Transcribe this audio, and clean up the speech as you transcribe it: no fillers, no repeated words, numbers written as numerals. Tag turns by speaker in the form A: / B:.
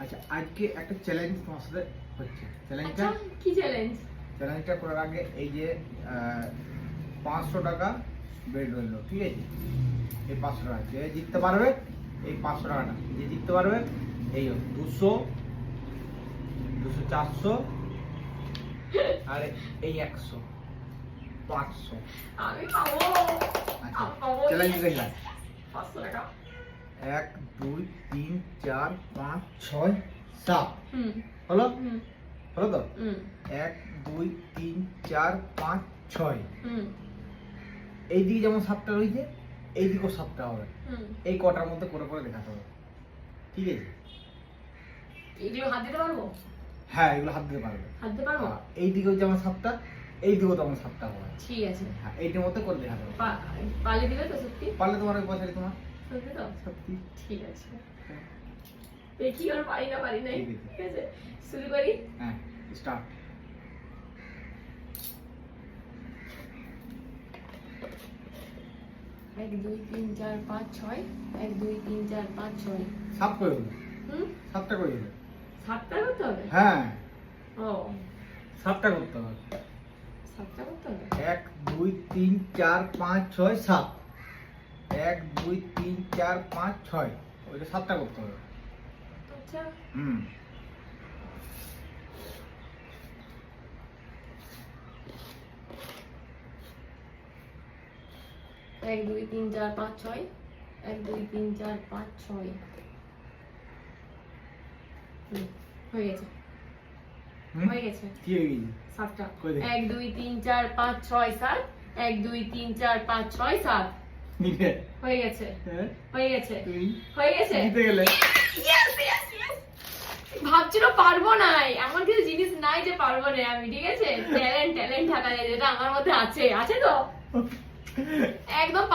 A: আচ্ছা, আজকে একটা চ্যালেঞ্জ তোমার সাথে হচ্ছে। চ্যালেঞ্জটা
B: কি চ্যালেঞ্জ?
A: চ্যালেঞ্জটা করার আগে এই যে 500 টাকা বেড রইল, ঠিক আছে? এই 500 টাকা যে জিততে পারবে, এই 500 টাকাটা যে জিততে পারবে, এই 200 200 400 আর এই 100 500।
B: আমি পাবো।
A: আচ্ছা,
B: আমি পাবো।
A: চ্যালেঞ্জ দেখলাম।
B: 500 টাকা।
A: 1 2 3 4 5 6 7
B: হুম
A: হলো
B: হুম
A: হলো তো?
B: হুম
A: 1 2 3 4 5 6।
B: হুম
A: এইদিকে যেমন 7টা রয়েছে, এইদিকেও 7টা হবে।
B: হুম।
A: এই কটার মধ্যে করে করে দেখাতে হবে, ঠিক আছে?
B: এগুলো হাত দিতে পারবো?
A: হ্যাঁ, এগুলো হাত দিতে পারবে।
B: হাত দিতে পারবো?
A: হ্যাঁ, এইদিকেও যেমন 7টা, এইদিকেও তেমন 7টা হবে।
B: ঠিক আছে।
A: হ্যাঁ, এইটার মধ্যে করে দেখাতে হবে।
B: পালে দিবে তো সত্যি?
A: পারলে তোমার ওই পয়সাটা তোমার
B: সত্যি তো?
A: সত্যি।
B: ঠিক আছে। দেখি আর পারি না পারি নাই।
A: ঠিক আছে।
B: ঠিক আছে, শুরু করি।
A: হ্যাঁ, স্টার্ট।
B: এক দুই তিন চার পাঁচ ছয়। 1 2 3 4 5 6।
A: 7 করে হলো।
B: হুম
A: 7টা করে হলো।
B: 7টা করতে হবে?
A: হ্যাঁ,
B: ও
A: 7টা করতে হবে।
B: 7টা করতে হবে।
A: 1 2 3 4 5 6 7। 1 2 3 4 5 6, ওইটা 7টা করতে হবে।
B: আচ্ছা।
A: হুম।
B: এক দুই তিন চার পাঁচ ছয়। 1 2 3 4 5 6। হয়ে গেছে।
A: হুম?
B: হয়ে গেছে।
A: কি হয়ে গেছে?
B: 7টা।
A: কই দেখি।
B: 1 2 3 4 5 6 7। 1 2 3 4 5 6 7।
A: নিবে।
B: হয়ে গেছে।
A: হ্যাঁ,
B: হয়ে গেছে।
A: তুমি
B: হয়ে গেছে।
A: জিতে গেলে।
B: Yes, yes, yes. ভাবছিল পারবো নাই, এমন কিছু জিনিস নাই যে পারবো না আমি, ঠিক আছে? ট্যালেন্ট থাকা যায়, যেটা আমার মধ্যে আছে, আছে তো একদম।